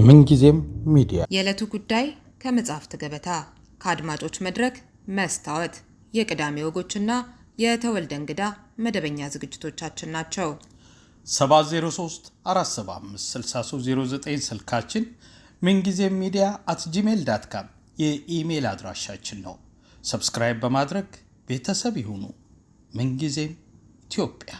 ምንጊዜም ሚዲያ የዕለቱ ጉዳይ ከመጽሐፍት ገበታ ከአድማጮች መድረክ መስታወት የቅዳሜ ወጎችና የተወልደ እንግዳ መደበኛ ዝግጅቶቻችን ናቸው። 703 475 6309 ስልካችን ምንጊዜም media@gmail.com የኢሜል አድራሻችን ነው። ሰብስክራይብ በማድረግ ቤተሰብ ይሁኑ። ምንጊዜም ኢትዮጵያ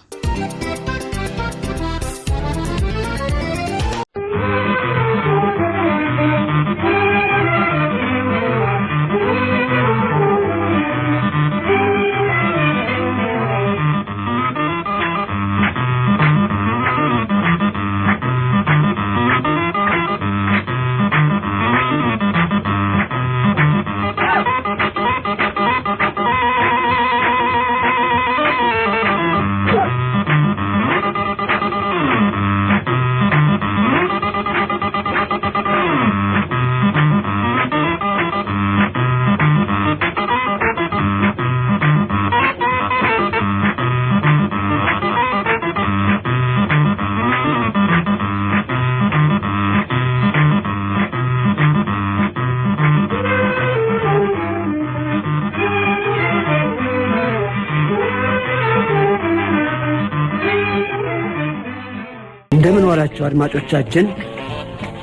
እንደምን ዋላችሁ አድማጮቻችን።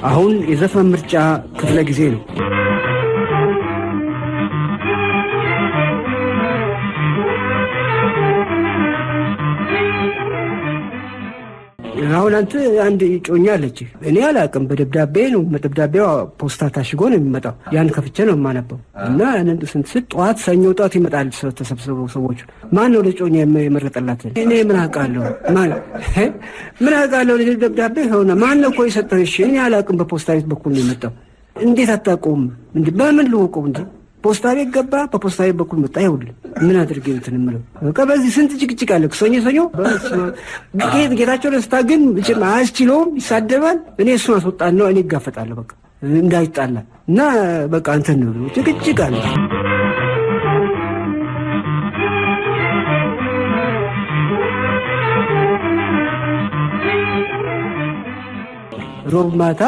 አሁን የዘፈን ምርጫ ክፍለ ጊዜ ነው። አሁን አንተ አንድ ጮኛ አለች። እኔ አላውቅም። በደብዳቤ ነው በደብዳቤው ፖስታ ታሽጎ ነው የሚመጣው። ያን ከፍቼ ነው የማነበው እና አንድ ስንት ጧት ሰኞ ጧት ይመጣል ተሰብስበው ሰዎች። ማን ነው ለጮኛ የመረጠላት? እኔ ምን አውቃለሁ? ምን አውቃለሁ? ደብዳቤ ሆነ ማን ነው እኮ የሰጠው? እሺ እኔ አላውቅም። በፖስታ ቤት በኩል ነው የመጣው። እንዴት አታውቁም እንዴ? በምን ልወቀው እንዴ? ፖስታ ቤት ገባ፣ በፖስታ ቤት በኩል መጣ። ይኸውልህ ምን አድርጌ እንትን እምለው በቃ በዚህ ስንት ጭቅጭቅ አለ። ሰኞ ጌታቸው ደስታ ግን አያስችለውም፣ ይሳደባል። እኔ እሱን አስወጣን ነው እኔ እጋፈጣለሁ በቃ እንዳይጣላ እና በቃ እንትን ነው ጭቅጭቅ አለ። ሮብ ማታ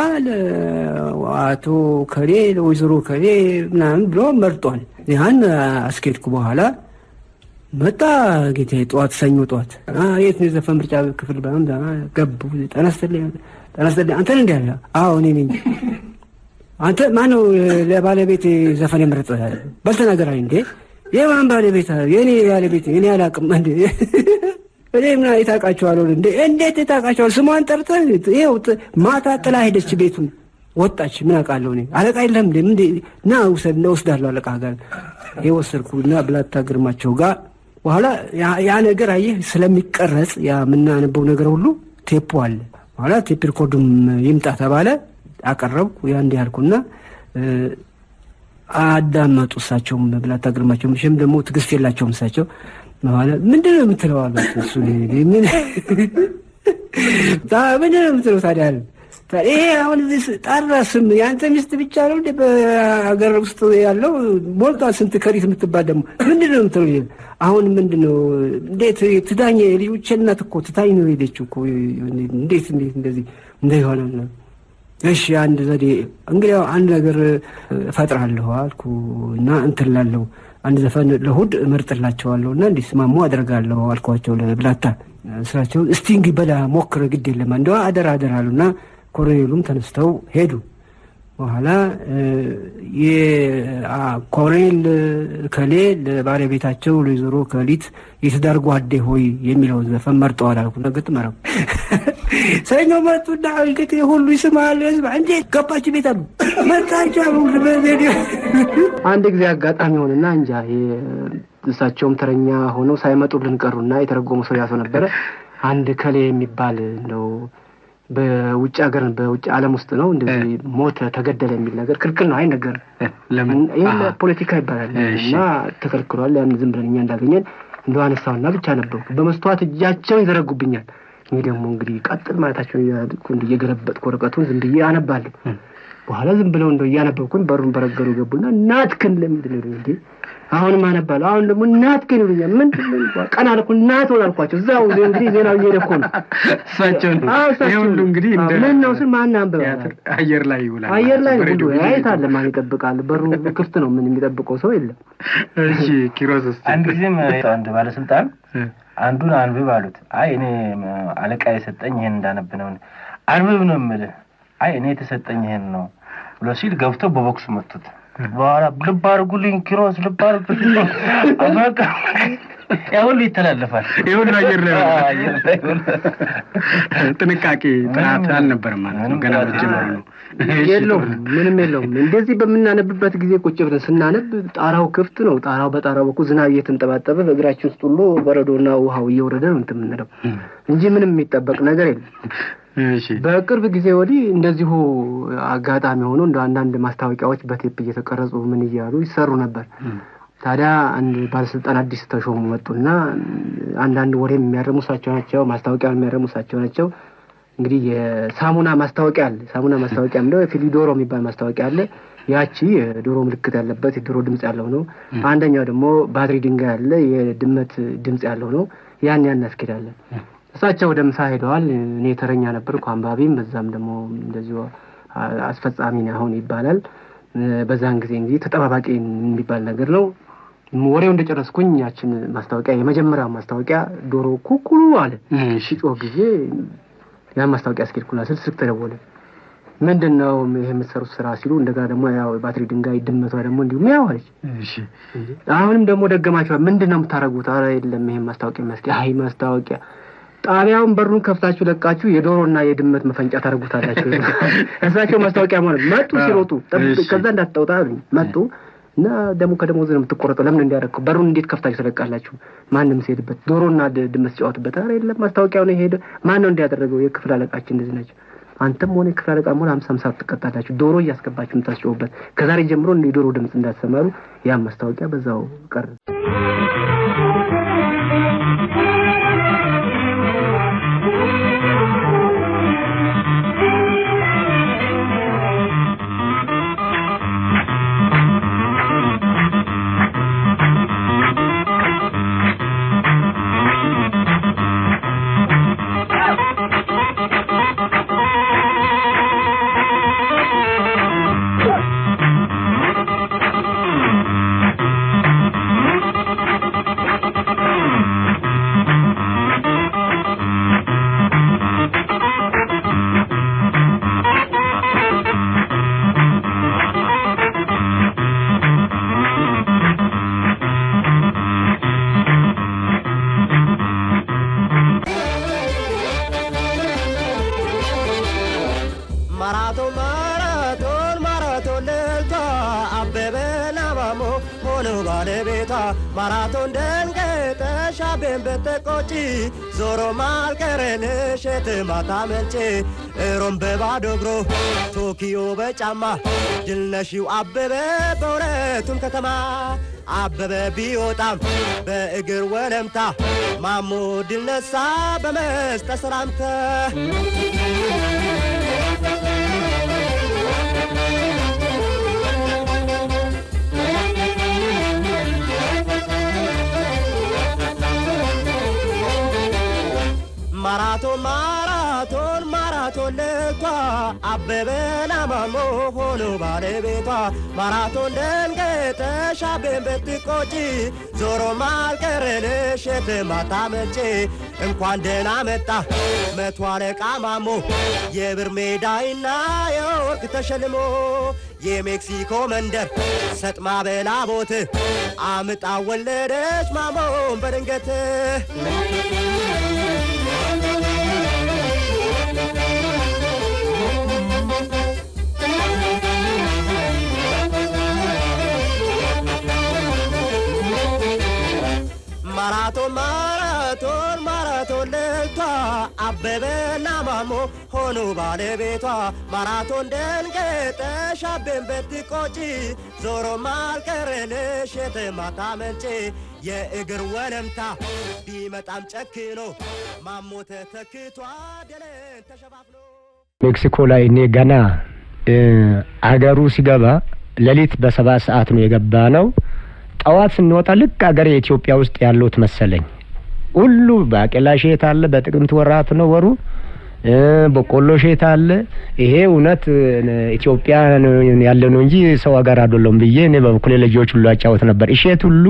አቶ ከሌ ለወይዘሮ ከሌ ምናምን ብሎ መርጧል። ያን አስኬድኩ በኋላ መጣ ጌታዬ ጠዋት ሰኞ ጠዋት የት ነው የዘፈን ምርጫ ክፍል ባንዳ ገቡ። ጠነስተልኝ አንተ እንዴ አለ። አዎ እኔ ነኝ። አንተ ማን ነው ለባለቤት ዘፈን የመረጠ? በል ተናገራኝ እንዴ። የማን ባለቤት? የኔ ባለቤት እኔ አላውቅም እንዴ። እኔ ምን አይታቃቸዋለሁ እንዴ? እንዴት ይታቃቸዋል? ስሟን ጠርተህ ይኸው ማታ ጥላ ሄደች፣ ቤቱን ወጣች። ምን አውቃለሁ እኔ? አለቃ የለም እንዴ? ና ወስዳለሁ አለቃ ጋር የወሰድኩና ብላታ ግርማቸው ጋር በኋላ ያ ነገር አየህ ስለሚቀረጽ ያ የምናነበው ነገር ሁሉ ቴፑ አለ። በኋላ ቴፕ ሪኮርዱም ይምጣ ተባለ። አቀረብኩ። ያ እንዲህ አልኩና አዳመጡ። እሳቸውም ብላታ ግርማቸው ምሽም ደግሞ ትዕግስት የላቸውም እሳቸው ማለት ምንድነው የምትለው አሉት። እሱ ምን ምንድነው የምትለው ታዲያ? ይሄ አሁን እዚህ ጣራስም የአንተ ሚስት ብቻ ነው እንደ በሀገር ውስጥ ያለው ሞልቷ ስንት ከሪት የምትባል ደግሞ ምንድነው የምትለው? አሁን ምንድነው እንዴት ትዳኝ? ልጆቼ እናት እኮ ትታኝ ነው ሄደችው እኮ እንዴት እንደዚህ እንደሆነ ነው። እሺ አንድ ዘዴ እንግዲህ አንድ ነገር እፈጥራለሁ አልኩ እና እንትን ላለው አንድ ዘፈን ለሁድ እመርጥላቸዋለሁና እንዲስማሙ አደርጋለሁ አልኳቸው ለብላታ። ስራቸው እስቲ እንግዲህ በላ ሞክረ ግድ የለም እንደው አደራ አሉና ኮሎኔሉም ተነስተው ሄዱ። በኋላ የኮሎኔል ከሌ ለባለቤታቸው ለወይዘሮ ከሊት የትዳር ጓዴ ሆይ የሚለውን ዘፈን መርጠዋል አልኩ። ነገጥ መረው ሰኞ መጡና እንግዲህ ሁሉ ይስማል እንዴ ገባች ቤት አሉ መጣቻው በቪዲዮ አንድ ጊዜ አጋጣሚ ሆነና እንጃ እሳቸውም ተረኛ ሆነው ሳይመጡልን ቀሩና የተረጎሙ ሰው ያሰው ነበረ። አንድ ከሌ የሚባል ነው በውጭ ሀገር በውጭ ዓለም ውስጥ ነው እንደዚህ ሞተ ተገደለ የሚል ነገር ክልክል ነው። አይ ነገር ለምን ይሄን ፖለቲካ ይባላል እና ተከልክሏል። ያን ዝም ብለን እኛ እንዳገኘን እንደው አነሳውና ብቻ ነበርኩ። በመስተዋት እጃቸውን ይዘረጉብኛል። እኔ ደግሞ እንግዲህ ቀጥል ማለታቸው እየገለበጥኩ ወረቀቱን ዝም ብዬ አነባለሁ። በኋላ ዝም ብለው እንደው ያነበብኩኝ በሩን በረገሩ ገቡና እናትክን ለምንድን ነው እንዴ አሁን ማነባለው አሁን ደግሞ እናትክን ይሉኛል ምን ቀና አልኩ እናት ወላልኳቸው እዛው እንግዲህ ዜናው እየደኮ ነው እሳቸው ይሁሉ እንግዲህ እንደ ምን ነው ስል ማን አንበባ አየር ላይ ይውላል አየር ላይ ሁሉ አይታለ ማን ይጠብቃል በሩ ክፍት ነው ምን የሚጠብቀው ሰው የለም እሺ ኪሮስ አንድ ጊዜም አንድ ባለስልጣን አንዱን አንብብ አሉት አይ እኔ አለቃ የሰጠኝ ይሄን እንዳነብ ነው አንብብ ነው የምልህ አይ እኔ የተሰጠኝ ይሄን ነው ብሎ ሲል ገብቶ በቦክስ መቱት በኋላ ልብ አድርጉልኝ ኪሮስ ልብ አድርጉልኝ አባካ ያሁን ይተላለፋል ይሁን አየር ላይ ጥንቃቄ ጥናት አልነበረም ማለት ነው ገና በጀመረ ነው የለውም ምንም የለውም እንደዚህ በመናነብበት ጊዜ ቁጭ ብለን ስናነብ ጣራው ክፍት ነው በጣራው በኩል ዝናብ እየተንጠባጠበ በእግራችን ውስጥ ሁሉ በረዶና ውሃው እየወረደ ነው እንትምንለው እንጂ ምንም የሚጠበቅ ነገር የለም እሺ በቅርብ ጊዜ ወዲህ እንደዚሁ አጋጣሚ ሆኖ እንደ አንዳንድ ማስታወቂያዎች በቴፕ እየተቀረጹ ምን ይያሉ ይሰሩ ነበር ታዲያ አንድ ባለስልጣን አዲስ ተሾሙ መጡና አንዳንድ ወሬ የሚያረሙሳቸው ናቸው ማስታወቂያ የሚያረሙሳቸው ናቸው እንግዲህ የሳሙና ማስታወቂያ አለ ሳሙና ማስታወቂያ ምንድነው የፊሊዶሮ የሚባል ማስታወቂያ አለ ያቺ የዶሮ ምልክት ያለበት የዶሮ ድምጽ ያለው ነው አንደኛው ደግሞ ባትሪ ድንጋይ ያለ የድመት ድምጽ ያለው ነው ያን ያስከዳለን እሳቸው ወደ ምሳ ሄደዋል እኔ ተረኛ ነበርኩ አንባቢም በዛም ደግሞ እንደዚሁ አስፈጻሚ ነው አሁን ይባላል በዛን ጊዜ እንግዲህ ተጠባባቂ የሚባል ነገር ነው ወሬው እንደጨረስኩኝ ያችን ማስታወቂያ የመጀመሪያው ማስታወቂያ ዶሮ ኩኩሉ አለ ሲጮህ ጊዜ ያ ማስታወቂያ አስከድኩና ስልክ ተደወለ ምንድነው ይሄ የምትሰሩት ስራ ሲሉ እንደገና ደግሞ ያው ባትሪ ድንጋይ ድመቷ ደግሞ እንዲሁ ሚያዋለች እሺ አሁንም ደግሞ ደገማቸው ምንድነው የምታረጉት አረ የለም ይሄ ማስታወቂያ አይ ማስታወቂያ ጣቢያውን በሩን ከፍታችሁ ለቃችሁ የዶሮና የድመት መፈንጫ ታረጉታላችሁ እዛቸው ማስታወቂያ ማለት መጡ ሲሮጡ ከዛ እንዳትጠውጣ መጡ እና ደግሞ ከደሞዝ ነው የምትቆረጠው ለምን እንዲያረኩ በሩን እንዴት ከፍታችሁ ተለቃላችሁ ማንንም ሲሄድበት ዶሮና ድመት ሲጫወቱበት አረ የለም ማስታወቂያው ነው ሄደ ማን ነው እንዲያደረገው የክፍል አለቃችን እንደዚህ ናቸው አንተም ሆነ የክፍል አለቃ ሞላ 50 ትቀጣላችሁ ዶሮ እያስገባችሁ የምታስጨውበት ከዛሬ ጀምሮ እንደ ዶሮ ድምጽ እንዳትሰማሩ ያ ማስታወቂያ በዛው ቀረ ማራቶን ደንገጠሽ አቤን በተቆጪ ዞሮ ማልቀረንሽ የትማታ መልጬ ሮም በባዶ እግሮ ቶኪዮ በጫማ ድልነሺው አበበ በሁለቱም ከተማ አበበ ቢወጣም በእግር ወለምታ ማሞ ድልነሳ በመስጠት ሰላምታ ማራቶን ለቷ አበበና ማሞ ሆኖ ባለቤቷ ማራቶን ደንገጠሽ አቤን በትቆጪ ዞሮ ማልቀረንሽ የትማታ መልጬ እንኳን ደህና መጣ መቶ አለቃ ማሞ የብር ሜዳይና የወርቅ ተሸልሞ የሜክሲኮ መንደር ሰጥማ በላቦት አምጣ ወለደች ማሞን በድንገት ማራቶን ለቷ አበበና ማሞ ሆኖ ባለቤቷ ማራቶን ደንገጠሽ አቤን በትቆጪ ዞሮ ማልቀረንሽ የትማታ መልጬ የእግር ወለምታ ቢመጣም ጨክኖ ማሞ ተተክቷ ደለን ተሸፋፍኖ ሜክሲኮ ላይ እኔ ገና አገሩ ሲገባ ሌሊት በ7 ሰዓት ነው የገባ ነው። ጠዋት ስንወጣ ልክ አገር ኢትዮጵያ ውስጥ ያለው ተመሰለኝ። ሁሉ ባቄላ እሸት አለ፣ በጥቅምት ወራት ነው ወሩ። በቆሎ እሸት አለ። ይሄ እውነት ኢትዮጵያ ያለ ነው እንጂ ሰው ሀገር አይደለም ብዬ እኔ በበኩሌ ልጆች ሁሉ አጫወት ነበር። እሸት ሁሉ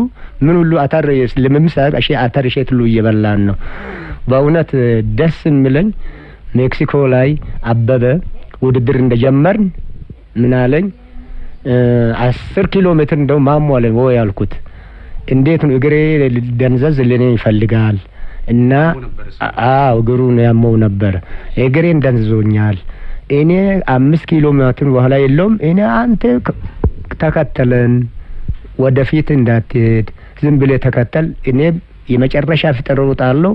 ምን ሁሉ አተር ለምሳሌ አተር እሸት ሁሉ እየበላን ነው። በእውነት ደስ የሚለኝ ሜክሲኮ ላይ አበበ ውድድር እንደጀመርን ምን አለኝ 10 ኪሎ ሜትር እንደው ማሟለን ወይ ያልኩት እንዴት ነው እግሬ ደንዘዝ ለኔ ይፈልጋል እና እግሩን ያመው ነበር። እግሬን ደንዝዞኛል። እኔ 5 ኪሎ ሜትር በኋላ የለውም እኔ አንተ ተከተለን ወደፊት እንዳትሄድ ዝም ብለህ ተከተል፣ እኔ የመጨረሻ ፍጥር ሮጣለሁ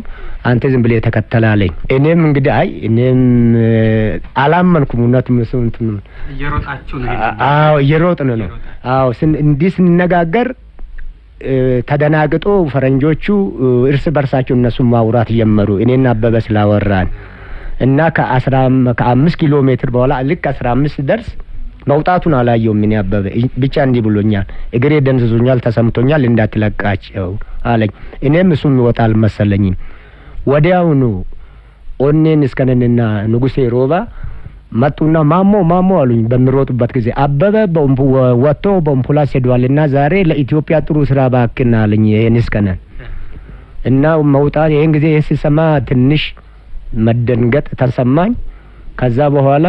አንተ ዝም ብለህ ተከተል አለኝ። እኔም እንግዲህ እኔም አላመንኩም። እውነት መስንት ነው እየሮጣችሁ ነው? እየሮጥን ነው። እንዲህ ስንነጋገር ተደናግጦ ፈረንጆቹ እርስ በርሳቸው እነሱ ማውራት ጀመሩ። እኔና አበበ ስላወራን እና ከ5 ኪሎ ሜትር በኋላ ልክ 15 ደርስ መውጣቱን አላየውም። እኔ አበበ ብቻ እንዲህ ብሎኛል፣ እግሬ ደንዝዞኛል፣ ተሰምቶኛል፣ እንዳትለቃቸው አለኝ። እኔም እሱም ይወጣል መሰለኝም። ወዲያውኑ ኦኔን እስከነንና ንጉሴ ሮባ መጡና ማሞ አሉኝ። በሚሮጡበት ጊዜ አበበ ወጥቶ በአምቡላንስ ሄዷልና ዛሬ ለኢትዮጵያ ጥሩ ስራ ባክና አለኝ። ይሄን እስከነን እና መውጣት ይሄን ጊዜ ሲሰማ ትንሽ መደንገጥ ተሰማኝ። ከዛ በኋላ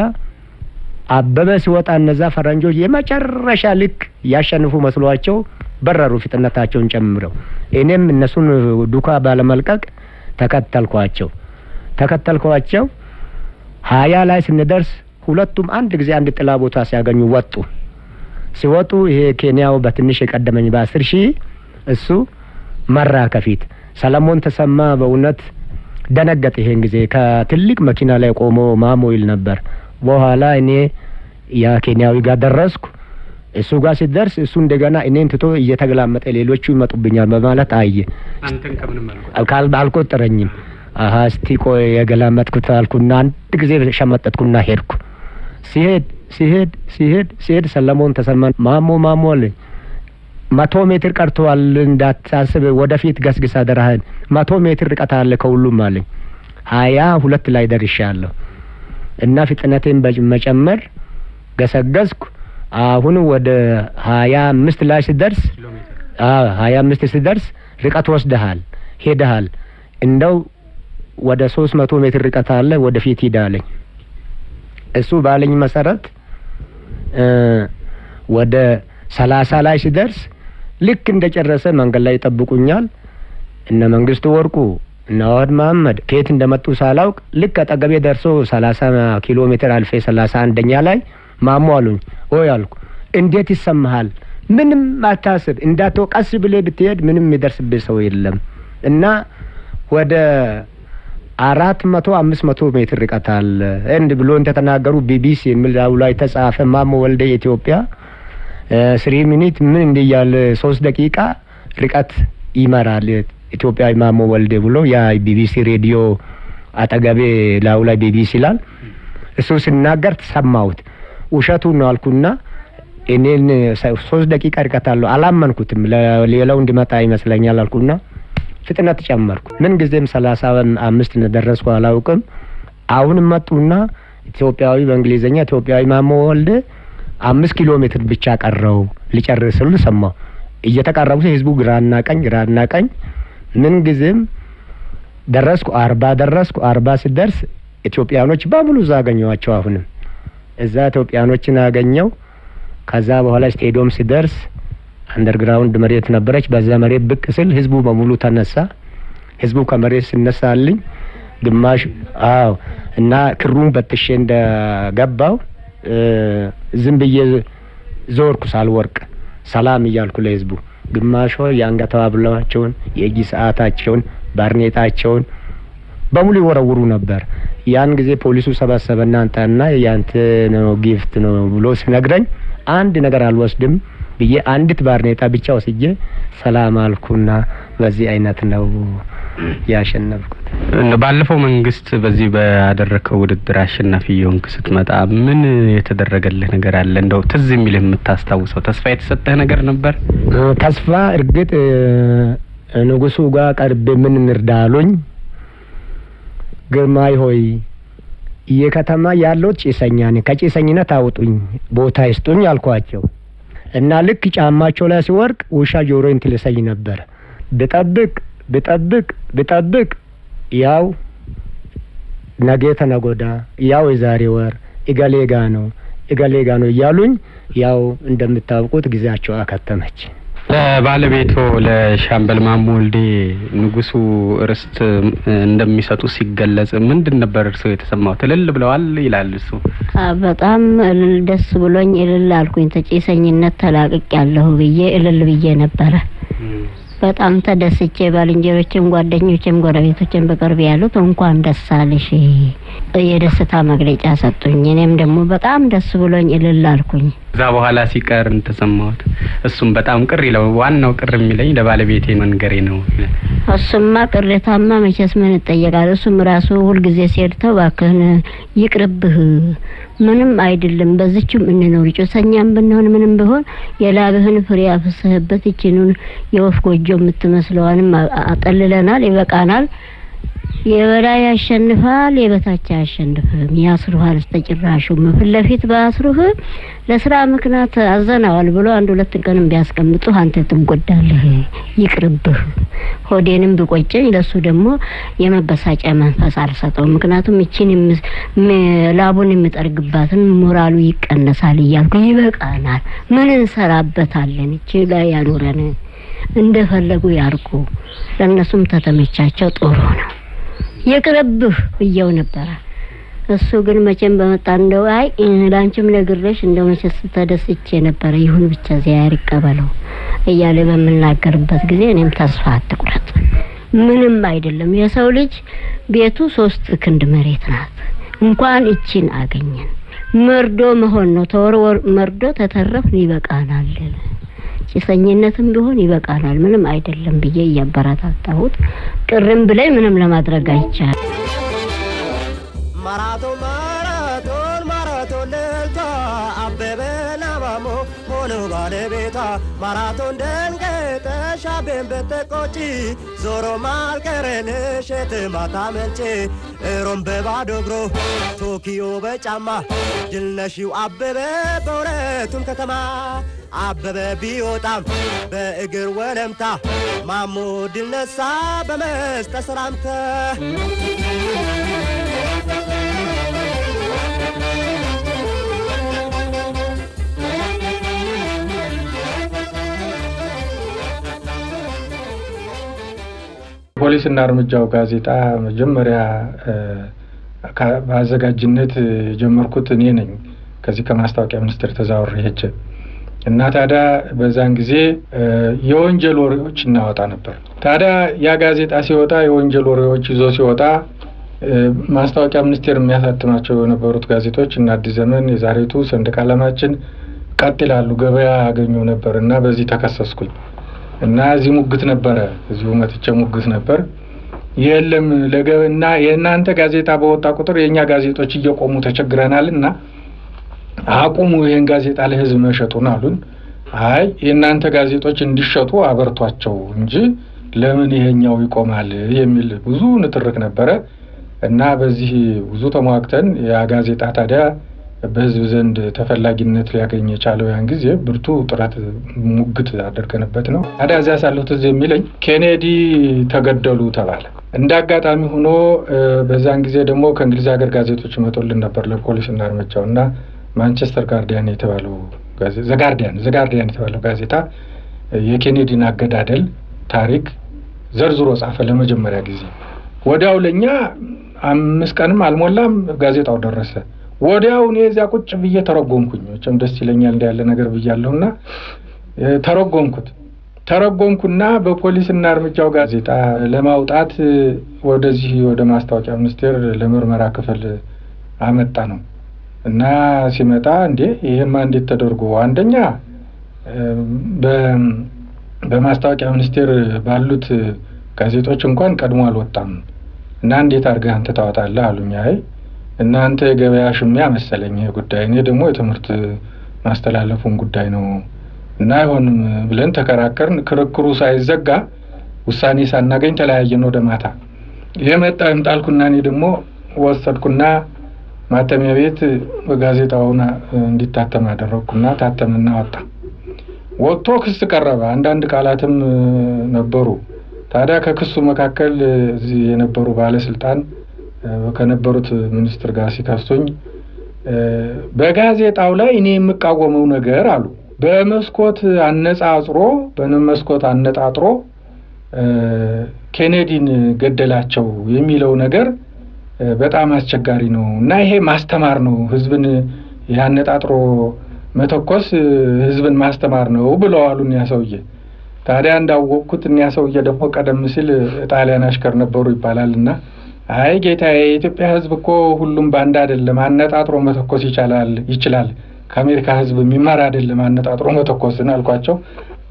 አበበ ሲወጣ እነዛ ፈረንጆች የመጨረሻ ልክ ያሸንፉ መስሏቸው በረሩ ፍጥነታቸውን ጨምረው። እኔም እነሱን ዱካ ባለመልቀቅ ተከተልኳቸው 20 ላይ ስንደርስ ሁለቱም አንድ ጊዜ አንድ ጥላ ቦታ ሲያገኙ ሲወጡ ይሄ ኬንያው በትንሽ የቀደመኝ በ10 ሺህ እሱ መራ ከፊት። ሰለሞን ተሰማ በእውነት ደነገጠ። ይሄን ጊዜ ከትልቅ መኪና ላይ ቆሞ ማሞይል ነበር። በኋላ እኔ ያ ኬንያዊ ጋር ደረስኩ። እሱ ጋር ሲደርስ እሱ እንደገና እኔን ትቶ እየተገላመጠ ሌሎቹ ይመጡብኛል በማለት አየ። አንተን ከምን አልቆጠረኝም። እስቲ ቆይ የገላመጥኩት አልኩና አንድ ጊዜ ሸመጠጥኩና ሄድኩ። ሲሄድ ሰለሞን ተሰማን ማሞ አለኝ 100 ሜትር ቀርቷል እንዳታስብ ወደፊት ገስግሳ ደራህን 100 ሜትር ርቀት አለ ከሁሉም አለኝ። 22 ላይ ደርሻለሁ እና ፍጥነቴን በመጨመር ገሰገስኩ። አሁን ወደ 25 ላይ ሲደርስ 25 ሲደርስ ርቀት ወስደሃል ሄደሃል እንደው ወደ 300 ሜትር ርቀት አለ ወደፊት ሂዳለኝ። እሱ ባለኝ መሰረት ወደ 30 ላይ ሲደርስ ልክ እንደጨረሰ መንገድ ላይ ይጠብቁኛል እነ መንግስቱ ወርቁ እና አወድ መሐመድ ከየት እንደመጡ ሳላውቅ ልክ አጠገቤ ደርሶ 30 ኪሎ ሜትር አልፌ 31ኛ ላይ ማሞ አሉኝ። አልኩ እንዴት ይሰማሃል? ምንም አታስብ፣ እንዳትወቀስ ብለህ ብትሄድ ምንም የሚደርስብህ ሰው የለም እና ወደ 400-500 ሜትር ርቀት አለ እንድ ብሎ እንደተናገሩ ቢቢሲ የሚለው ላይ ተጻፈ። ማሞ ወልደ ኢትዮጵያ 3 ሚኒት ምን እንደያለ 3 ደቂቃ ርቀት ይመራል ኢትዮጵያዊ ማሞ ወልደ ብሎ ያ ቢቢሲ ሬዲዮ አጠገቤ ላው ላይ ቢቢሲ ይላል። እሱ ሲናገር ተሰማሁት። ውሸቱ ነው አልኩና እኔን 3 ደቂቃ ርቀት አለው አላመንኩትም። ለሌላው እንዲመጣ ይመስለኛል አልኩና ፍጥነት ጨመርኩ። ምን ጊዜም 35 እንደደረስኩ አላውቅም። አሁን መጡና ኢትዮጵያዊ በእንግሊዘኛ ኢትዮጵያዊ ማሞ ወልደ 5 ኪሎ ሜትር ብቻ ቀረው ሊጨርስሉ ሰማሁ። እየተቃረቡ ህዝቡ ግራና ቀኝ ምን ጊዜም ደረስኩ 40 ሲደርስ ኢትዮጵያኖች በሙሉ እዛ አገኘኋቸው። አሁንም እዛ ኢትዮጵያኖችን አገኘው። ከዛ በኋላ ስቴዲየም ሲደርስ አንደርግራውንድ መሬት ነበረች። በዛ መሬት ብቅ ስል ህዝቡ በሙሉ ተነሳ። ህዝቡ ከመሬት ሲነሳልኝ ግማሽ እና ክሩን በጥሼ እንደገባው ዝም ብዬ ዞርኩ ሳልወርቅ ሰላም እያልኩ ለህዝቡ። ግማሹ የአንገት ሐብላቸውን የእጅ ሰዓታቸውን ባርኔጣቸውን በሙሉ ይወረውሩ ነበር። ያን ጊዜ ፖሊሱ ሰበሰበና አንተና ያንተ ነው ጊፍት ነው ብሎ ሲነግረኝ አንድ ነገር አልወስድም ብዬ አንዲት ባርኔጣ ብቻ ወስጄ ሰላም አልኩና በዚህ አይነት ነው ያሸነፍኩት። ባለፈው መንግስት በዚህ ባደረከው ውድድር አሸናፊ የሆንክ ስትመጣ ምን የተደረገልህ ነገር አለ? እንደው ትዝ የሚልህ የምታስታውሰው ተስፋ የተሰጠህ ነገር ነበር? ተስፋ እርግጥ ንጉሱ ጋር ቀርቤ ምን እንርዳሉኝ፣ ግርማይ ሆይ የከተማ ያለው ጭሰኛ ነኝ፣ ከጭሰኝነት አውጡኝ፣ ቦታ ይስጡኝ አልኳቸው እና ልክ ጫማቸው ላይ ሲወርቅ ውሻ ጆሮዬን ትልሰኝ ነበር። ብጠብቅ ያው ነገ ተነጎዳ ያው የዛሬ ወር እገሌጋ ነው እያሉኝ ያው እንደምታውቁት ጊዜያቸው አከተመች። ለባለቤቶ ለሻምበል ማሞ ወልዴ ንጉሱ ርስት እንደሚሰጡ ሲገለጽ ምንድን ነበር እርሱ የተሰማው? እልል ብለዋል ይላል እሱ። በጣም ደስ ብሎኝ እልል አልኩኝ። ተጨሰኝነት ተላቅቅ ያለሁ ብዬ እልል ብዬ ነበረ። በጣም ተደስቼ ባልንጀሮችም ጓደኞችም ጎረቤቶችም በቅርብ ያሉት እንኳን ደስ አለሽ የደስታ መግለጫ ሰጡኝ። እኔም ደግሞ በጣም ደስ ብሎኝ እልል አልኩኝ። እዛ በኋላ ሲቀር ተሰማሁት። እሱም በጣም ቅር ይለው። ዋናው ቅር የሚለኝ ለባለቤቴ መንገሬ ነው። እሱማ ቅሬታማ መቼስ ምን ይጠየቃል። እሱም ራሱ ሁልጊዜ ሲሄድተው እባክህን ይቅርብህ፣ ምንም አይደለም፣ በዚህም እንኖር፣ ጭሰኛም ብንሆን ምንም ቢሆን የላብህን ፍሬ አፍስህበት ይችኑን የወፍ ጎጆ የምትመስለዋንም አጠልለናል፣ ይበቃናል። የበላይ ያሸንፋል፣ የበታች አያሸንፍም። ያስሩሃል ተጭራሹም ፊት ለፊት ባስሩህ ለስራ ምክንያት አዘናዋል ብሎ አንድ ሁለት ቀንም ቢያስቀምጡ አንተ ትጎዳለህ፣ ይቅርብህ። ሆዴንም ቢቆጨኝ ለሱ ደግሞ የመበሳጫ መንፈስ አልሰጠውም። ምክንያቱም እቺን ላቡን የሚጠርግባትን ሞራሉ ይቀነሳል እያልኩ ይበቃናል፣ ምን እንሰራበታለን፣ እቺ ላይ ያኖረን እንደፈለጉ ያርቁ፣ ለነሱም ተተመቻቸው ጥሩ ነው፣ ይቅርብህ ብየው ነበር። እሱ ግን መቼም በመጣ እንደው አይ ላንቺም ነግሬሽ እንደው መቼስ ተደስቼ ነበር፣ ይሁን ብቻ ዚያር ይቀበለው እያለ በመናገርበት ጊዜ እኔም ተስፋ አትቁረጥ፣ ምንም አይደለም፣ የሰው ልጅ ቤቱ 3 ክንድ መሬት ናት፣ እንኳን እቺን አገኘን፣ መርዶ መሆን ነው፣ ተወርወር መርዶ ተተረፍን፣ ይበቃናል፣ ጭሰኝነትም ቢሆን ይበቃናል፣ ምንም አይደለም ብዬ እያበረታታሁት ቅርም ብለኝ ምንም ለማድረግ አይቻልም። ማራቶን ልልታ አበበና ማሞ ሆኖ ባለቤቷ ማራቶን ደንገጠሽ አቤን በተቆጪ ዞሮ ማልቀረንሽ የትማታ መልጬ ሮም በባዶ እግሮ ቶኪዮ በጫማ ድል ነሺው አበበ በሁለቱም ከተማ አበበ ቢወጣም በእግር ወለምታ ማሞ ድል ነሳ በመስጠት ሰላምታ። ፖሊስና እርምጃው ጋዜጣ መጀመሪያ በአዘጋጅነት የጀመርኩት እኔ ነኝ። ከዚህ ከማስታወቂያ ሚኒስቴር ተዛውሬ ሄጄ እና ታዲያ በዛን ጊዜ የወንጀል ወሬዎች እናወጣ ነበር። ታዲያ ያ ጋዜጣ ሲወጣ የወንጀል ወሬዎች ይዞ ሲወጣ ማስታወቂያ ሚኒስቴር የሚያሳትማቸው የነበሩት ጋዜጦች እና አዲስ ዘመን፣ የዛሬቱ፣ ሰንደቅ ዓላማችን ቀጥ ይላሉ፣ ገበያ ያገኙ ነበር እና በዚህ ተከሰስኩኝ እና እዚህ ሙግት ነበረ፣ እዚሁ መጥቼ ሙግት ነበር። የለም ለገበና የእናንተ ጋዜጣ በወጣ ቁጥር የኛ ጋዜጦች እየቆሙ ተቸግረናልና አቁሙ ይሄን ጋዜጣ ለህዝብ መሸጡን አሉን። አይ የእናንተ ጋዜጦች እንዲሸጡ አበርቷቸው እንጂ ለምን ይሄኛው ይቆማል የሚል ብዙ ንትርክ ነበረ እና በዚህ ብዙ ተሟግተን ያ ጋዜጣ ታዲያ በህዝብ ዘንድ ተፈላጊነት ሊያገኝ የቻለው ያን ጊዜ ብርቱ ጥረት ሙግት አደረገንበት ነው። ታዲያ እዚያ ሳለሁት እዚህ የሚለኝ ኬኔዲ ተገደሉ ተባለ። እንዳጋጣሚ ሆኖ በዛን ጊዜ ደግሞ ከእንግሊዝ ሀገር ጋዜጦች መጥቶልን ነበር ለፖሊስና እርምጃውና ማንቸስተር ጋርዲያን የተባለው ጋዜጣ ዘጋርዲያን የተባለው ጋዜጣ የኬኔዲን አገዳደል ታሪክ ዘርዝሮ ጻፈ ለመጀመሪያ ጊዜ። ወዲያው ለኛ 5 ቀንም አልሞላም ጋዜጣው ደረሰ። ወዲያው እኔ እዚያ ቁጭ ብዬ ተረጎምኩኝ። መቼም ደስ ይለኛል እንደ ያለ ነገር ብያለሁና ተረጎምኩና በፖሊስና እርምጃው ጋዜጣ ለማውጣት ወደዚህ ወደ ማስታወቂያ ሚኒስቴር ለምርመራ ክፍል አመጣ ነው እና ሲመጣ እንዴ ይሄማ እንዴት ተደርጎ አንደኛ በማስታወቂያ ሚኒስቴር ባሉት ጋዜጦች እንኳን ቀድሞ አልወጣም እና እንዴት አድርገህ አንተ ታወጣለህ አሉኝ። አይ እናንተ የገበያ ሽሚያ መሰለኝ ይሄ ጉዳይ፣ እኔ ደግሞ የትምህርት ማስተላለፉን ጉዳይ ነው እና አይሆንም ብለን ተከራከርን። ክርክሩ ሳይዘጋ ውሳኔ ሳናገኝ ተለያየን ወደ ማታ። የመጣ እንጣልኩና እኔ ደግሞ ወሰድኩና ማተሚያ ቤት በጋዜጣውና እንዲታተም አደረኩና ታተምና ወጣ። ወጥቶ ክስ ቀረበ። አንዳንድ ቃላትም ነበሩ። ታዲያ ከክሱ መካከል እዚህ የነበሩ ባለስልጣን ከነበሩት ሚኒስትር ጋር ሲከሱኝ በጋዜጣው ላይ እኔ የምቃወመው ነገር አሉ በመስኮት አነጣጥሮ ኬኔዲን ገደላቸው የሚለው ነገር በጣም አስቸጋሪ ነው እና ይሄ ማስተማር ነው፣ ህዝብን ያነጣጥሮ መተኮስ ህዝብን ማስተማር ነው ብለዋሉ እኛ ሰውዬ። ታዲያ እንዳወቅኩት እኛ ሰውዬ ደግሞ ቀደም ሲል ጣሊያን አሽከር ነበሩ ይባላልና አይ ጌታዬ የኢትዮጵያ ህዝብ እኮ ሁሉም ባንድ አይደለም፣ አነጣጥሮ መተኮስ ይችላል ከአሜሪካ ህዝብ የሚማር አይደለም አነጣጥሮ መተኮስን አልኳቸው።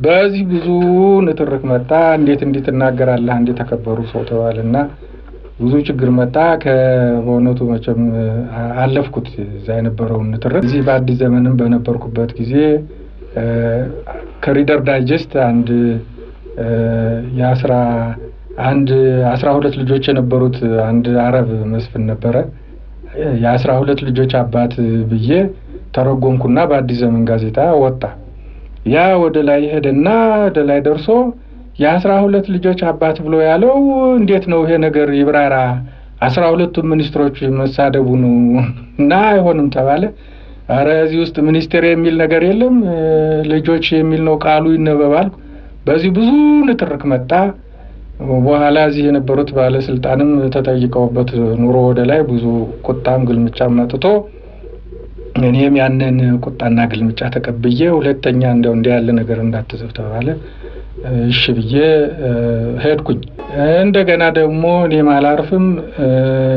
በዚህ ብዙ ንትርክ መጣ። እንዴት ትናገራለህ እንዴ ተከበሩ ሰው ተባለና ብዙ ችግር መጣ። በእውነቱ መቼም አለፍኩት እዛ የነበረውን ንትርክ። እዚህ በአዲስ ዘመንም በነበርኩበት ጊዜ ከሪደር ዳይጀስት አንድ 12 ልጆች የነበሩት አንድ አረብ መስፍን ነበረ። የ12 ልጆች አባት ብዬ ተረጎምኩና በአዲስ ዘመን ጋዜጣ ወጣ። ያ ወደ ላይ ሄደና ወደ ላይ ደርሶ የ12 ልጆች አባት ብሎ ያለው እንዴት ነው ይሄ ነገር ይብራራ፣ 12ቱም ሚኒስትሮች መሳደቡ ነው እና አይሆንም ተባለ። አረ እዚህ ውስጥ ሚኒስቴር የሚል ነገር የለም ልጆች የሚል ነው ቃሉ ይነበባል። በዚህ ብዙ ንትርክ መጣ። በኋላ እዚህ የነበሩት ባለስልጣንም ተጠይቀውበት ኑሮ ወደ ላይ ብዙ ቁጣም ግልምጫም መጥቶ እኔም ያንን ቁጣና ግልምጫ ተቀብዬ ሁለተኛ እንዲህ ያለ ነገር እንዳትጽፍ ተባለ። እሺ ብዬ ሄድኩኝ። እንደገና ደግሞ እኔም አላርፍም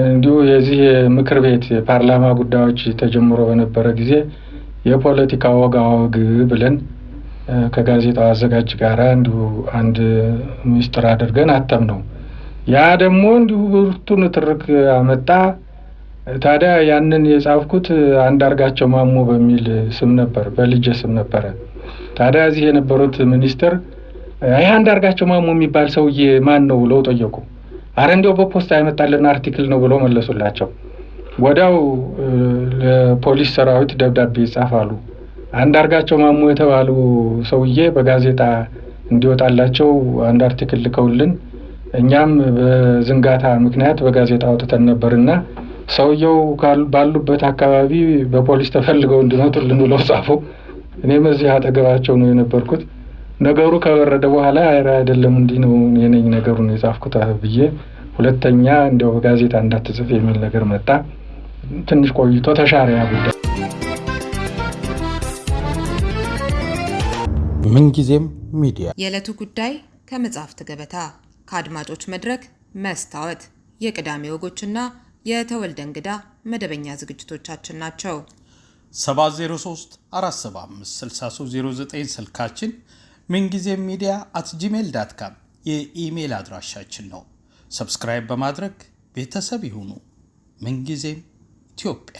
እንዲሁ የዚህ ምክር ቤት የፓርላማ ጉዳዮች ተጀምሮ በነበረ ጊዜ የፖለቲካ ወግ ብለን ከጋዜጣው አዘጋጅ ጋር እንዲሁ አንድ ሚስጥር አድርገን አተም ነው። ያ ደግሞ እንዲሁ ብርቱ ንትርክ አመጣ። ታዲያ ያንን የጻፍኩት አንዳርጋቸው ማሞ በሚል ስም ነበር፣ በልጅ ስም ነበር። ታዲያ እዚህ የነበሩት ሚኒስትር አይ አንዳርጋቸው ማሞ የሚባል ሰውዬ ማን ነው ብለው ጠየቁ። አረ እንደው በፖስታ ያመጣልን አርቲክል ነው ብለው መለሱላቸው። ወዲያው ለፖሊስ ሰራዊት ደብዳቤ ይጻፋሉ። አንዳርጋቸው ማሞ የተባሉ ሰውዬ በጋዜጣ እንዲወጣላቸው አንድ አርቲክል ልከውልን እኛም በዝንጋታ ምክንያት በጋዜጣ አውጥተን ነበርና ሰውየው ባሉበት አካባቢ በፖሊስ ተፈልገው እንዲመጡልን ብለው ጻፉ። እኔም እዚህ አጠገባቸው ነው የነበርኩት። ነገሩ ከበረደ በኋላ አይደለም እንዲህ ነው የነኝ ነገሩን የጻፍኩት ብዬ ሁለተኛ እንደው በጋዜጣ እንዳትጽፍ የሚል ነገር መጣ። ትንሽ ቆይቶ ተሻሪያ ጉዳይ ምንጊዜም ሚዲያ የዕለቱ ጉዳይ ከመጽሐፍት ገበታ ከአድማጮች መድረክ መስታወት የቅዳሜ ወጎችና የተወልደ እንግዳ መደበኛ ዝግጅቶቻችን ናቸው። 703-475-6309 ስልካችን፣ ምንጊዜም ሚዲያ @gmail.com የኢሜል አድራሻችን ነው። ሰብስክራይብ በማድረግ ቤተሰብ ይሁኑ። ምንጊዜም ኢትዮጵያ